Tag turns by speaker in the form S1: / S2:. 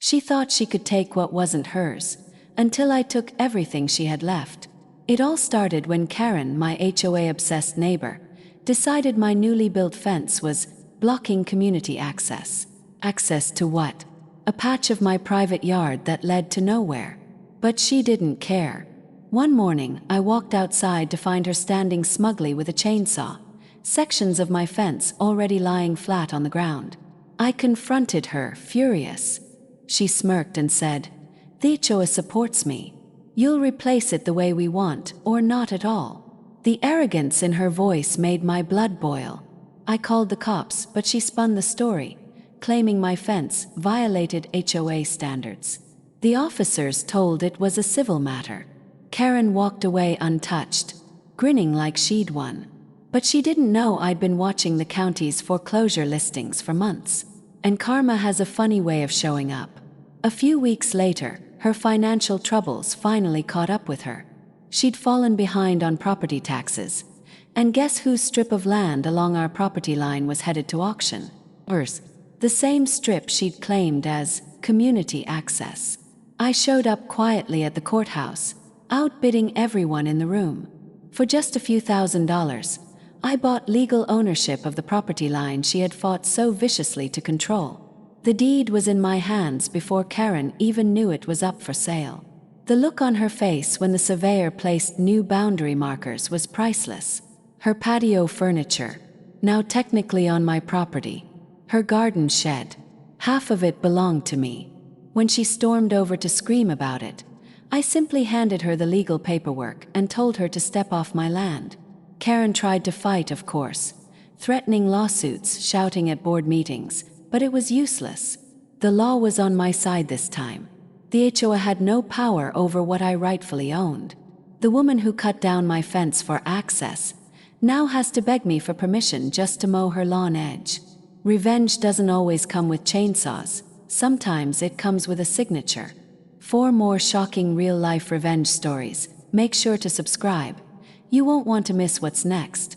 S1: She thought she could take what wasn't hers, until I took everything she had left. It all started when Karen, my HOA-obsessed neighbor, decided my newly built fence was blocking community access. Access to what? A patch of my private yard that led to nowhere. But she didn't care. One morning, I walked outside to find her standing smugly with a chainsaw, sections of my fence already lying flat on the ground. I confronted her, furious. She smirked and said, "The HOA supports me. You'll replace it the way we want, or not at all." The arrogance in her voice made my blood boil. I called the cops, but she spun the story, claiming my fence violated HOA standards. The officers told it was a civil matter. Karen walked away untouched, grinning like she'd won. But she didn't know I'd been watching the county's foreclosure listings for months. And karma has a funny way of showing up. A few weeks later, her financial troubles finally caught up with her. She'd fallen behind on property taxes. And guess whose strip of land along our property line was headed to auction? Hers. The same strip she'd claimed as community access. I showed up quietly at the courthouse, outbidding everyone in the room. For just a few $1,000s, I bought legal ownership of the property line she had fought so viciously to control. The deed was in my hands before Karen even knew it was up for sale. The look on her face when the surveyor placed new boundary markers was priceless. Her patio furniture, now technically on my property. Her garden shed. Half of it belonged to me. When she stormed over to scream about it, I simply handed her the legal paperwork and told her to step off my land. Karen tried to fight, of course, threatening lawsuits, shouting at board meetings, but it was useless. The law was on my side this time. The HOA had no power over what I rightfully owned. The woman who cut down my fence for access now has to beg me for permission just to mow her lawn edge. Revenge doesn't always come with chainsaws. Sometimes it comes with a signature. For more shocking real-life revenge stories, make sure to subscribe. You won't want to miss what's next.